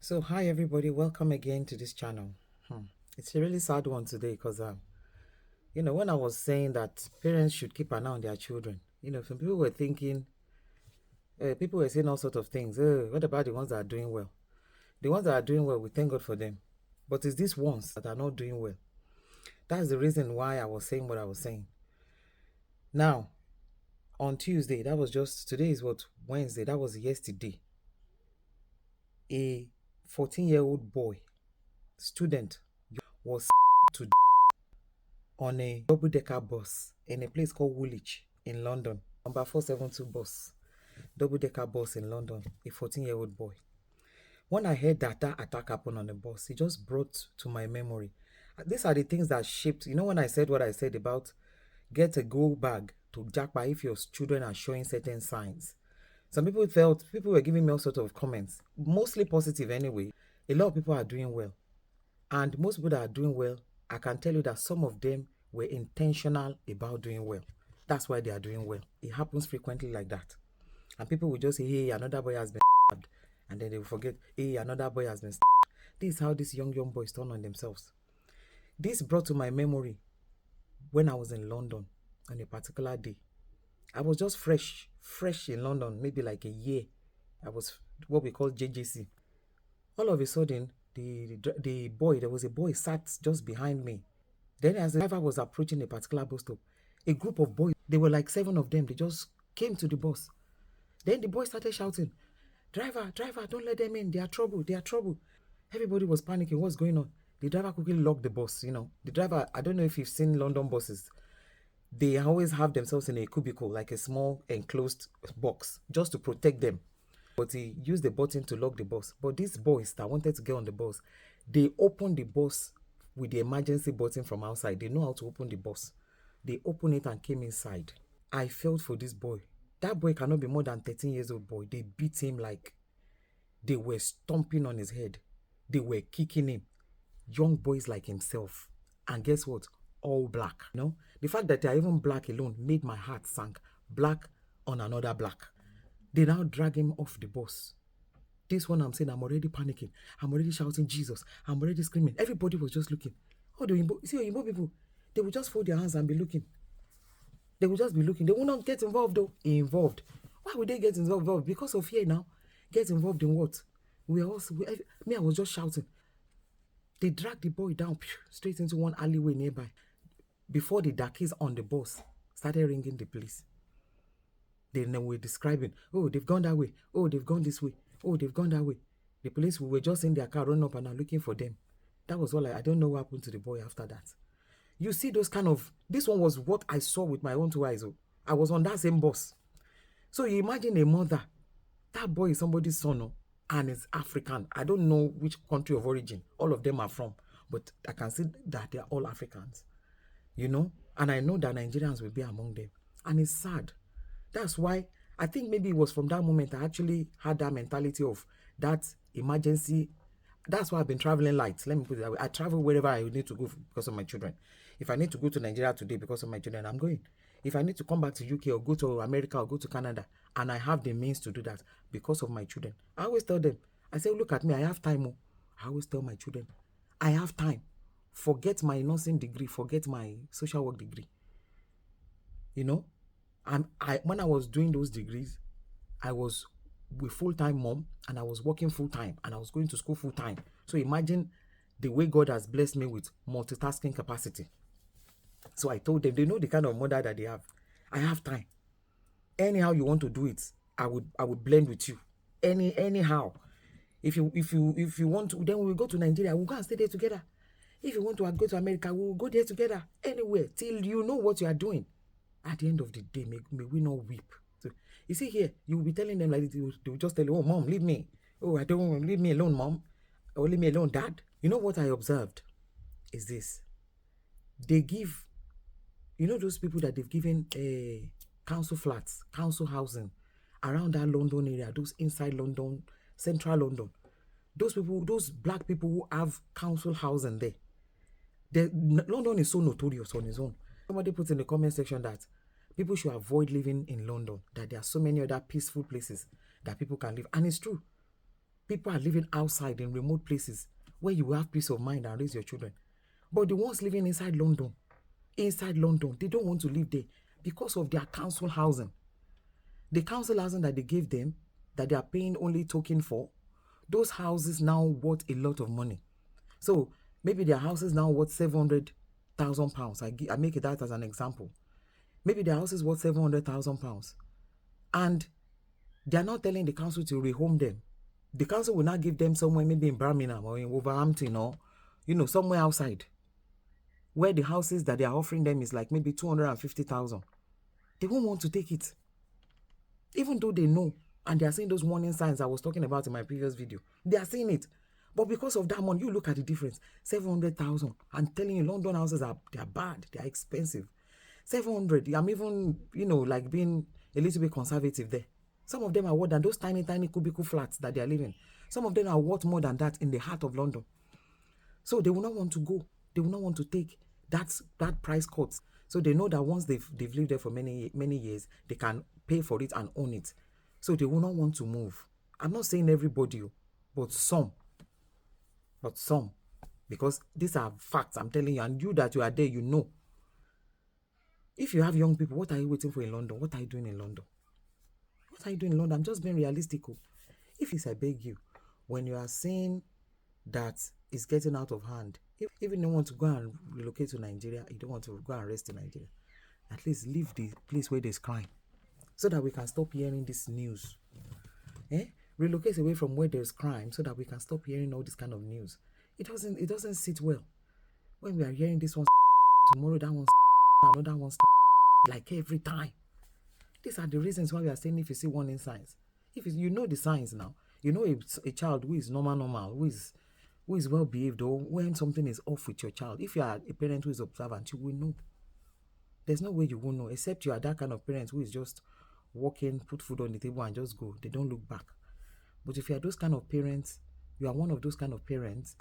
So hi everybody, welcome again to this channel. It's a really sad one today because when I was saying that parents should keep an eye on their children, some people were thinking, people were saying all sorts of things. What about the ones that are doing well? The ones that are doing well, we thank God for them. But it's these ones that are not doing well. That's the reason why I was saying what I was saying. Now, on Tuesday, today is what, Wednesday, that was yesterday. A 14-year-old boy, student, was to on a double-decker bus in a place called Woolwich in London. Number 472 bus, double-decker bus in London, a 14-year-old boy. When I heard that attack happened on the bus, it just brought to my memory. These are the things that shaped, when I said what I said about get a go bag to jackpot if your children are showing certain signs. Some people were giving me all sorts of comments, mostly positive anyway. A lot of people are doing well. And most people that are doing well, I can tell you that some of them were intentional about doing well. That's why they are doing well. It happens frequently like that. And people will just say, hey, another boy has been stabbed. And then they will forget, hey, another boy has been stabbed. This is how these young boys turn on themselves. This brought to my memory when I was in London on a particular day. I was just fresh in London, maybe like a year. I was what we call JJC. All of a sudden, there was a boy sat just behind me. Then as the driver was approaching a particular bus stop, a group of boys, they were like 7 of them, they just came to the bus. Then the boy started shouting, driver, don't let them in, they are trouble. Everybody was panicking, what's going on? The driver quickly locked the bus, The driver, I don't know if you've seen London buses. They always have themselves in a cubicle, like a small enclosed box, just to protect them. But he used the button to lock the bus. But these boys that wanted to get on the bus, they opened the bus with the emergency button from outside. They know how to open the bus. They opened it and came inside. I felt for this boy. That boy cannot be more than 13 years old boy. They beat him like they were stomping on his head. They were kicking him. Young boys like himself. And guess what? All black. The fact that they are even black alone made my heart sink. Black on another black. They now drag him off the bus. This one I'm saying, I'm already panicking. I'm already shouting Jesus. I'm already screaming. Everybody was just looking. Oh, the Oyinbo people, they will just fold their hands and be looking. They will just be looking. They will not get involved though. Involved. Why would they get involved? Because of fear now. Get involved in what? I was just shouting. They dragged the boy down straight into one alleyway nearby. Before the darkies on the bus started ringing the police. They were describing, oh, they've gone that way. Oh, they've gone this way. Oh, they've gone that way. The police were just in their car running up and are looking for them. That was all. I don't know what happened to the boy after that. You see those this one was what I saw with my own 2 eyes. I was on that same bus. So you imagine a mother. That boy is somebody's son, and is African. I don't know which country of origin all of them are from, but I can see that they are all Africans. And I know that Nigerians will be among them. And it's sad. That's why I think maybe it was from that moment I actually had that mentality of that emergency. That's why I've been traveling light. Let me put it that way. I travel wherever I need to go because of my children. If I need to go to Nigeria today because of my children, I'm going. If I need to come back to UK or go to America or go to Canada, and I have the means to do that because of my children, I always tell them, I say, look at me, I have time. I always tell my children, I have time. Forget my nursing degree, forget my social work degree. When I was doing those degrees, I was with full-time mom and I was working full-time and I was going to school full-time. So imagine the way God has blessed me with multitasking capacity. So I told them, they know the kind of mother that they have. I have time. Anyhow you want to do it, I would blend with you. Anyhow. If you want to, then we will go to Nigeria. We'll go and stay there together. If you want to go to America, we will go there together. Anywhere till you know what you are doing. At the end of the day, may we not weep. So you see here, you will be telling them like this, they will just tell you, oh mom, leave me. Oh, I don't want to leave me alone, mom. Or leave me alone, dad. You know what I observed is this. They give, those people that they've given council flats, council housing around that London area, those inside London, central London. Those people, those black people who have council housing there. London is so notorious on its own. Somebody put in the comment section that people should avoid living in London, that there are so many other peaceful places that people can live. And it's true. People are living outside in remote places where you will have peace of mind and raise your children. But the ones living inside London, they don't want to live there because of their council housing. The council housing that they gave them, that they are paying only token for, those houses now worth a lot of money. So maybe their house is now worth £700,000. I make it that as an example. Maybe their house is worth £700,000. And they're not telling the council to rehome them. The council will not give them somewhere, maybe in Birmingham or in Wolverhampton or, somewhere outside, where the houses that they are offering them is like maybe 250,000. They won't want to take it. Even though they know, and they are seeing those warning signs I was talking about in my previous video. They are seeing it. But because of that money, you look at the difference. 700,000. I'm telling you, London houses they are bad. They are expensive. 700. I'm even, like being a little bit conservative there. Some of them are worth than those tiny, tiny cubicle flats that they are living. Some of them are worth more than that in the heart of London. So they will not want to go. They will not want to take that price cut. So they know that once they've lived there for many, many years, they can pay for it and own it. So they will not want to move. I'm not saying everybody, but some. Because these are facts, I'm telling you, and you that you are there, you know. If you have young people, what are you waiting for in London? What are you doing in London? What are you doing in London? I'm just being realistic. If it's, I beg you, when you are saying that it's getting out of hand, if you don't want to go and relocate to Nigeria, you don't want to go and rest in Nigeria, at least leave the place where there's crime, so that we can stop hearing this news. Relocate away from where there's crime, so that we can stop hearing all this kind of news. It doesn't sit well when we are hearing this one tomorrow, that one another one, like every time. These are the reasons why we are saying if you see warning signs, if you know the signs now, a child who is normal, who is well behaved, or when something is off with your child. If you are a parent who is observant, you will know. There's no way you won't know, except you are that kind of parent who is just walking, put food on the table and just go. They don't look back. But if you are those kind of parents, you are one of those kind of parents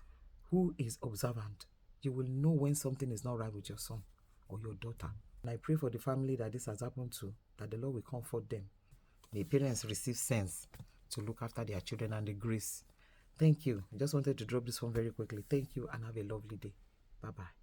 who is observant, you will know when something is not right with your son or your daughter. And I pray for the family that this has happened to, that the Lord will comfort them. May parents receive sense to look after their children and the grace. Thank you. I just wanted to drop this one very quickly. Thank you and have a lovely day. Bye-bye.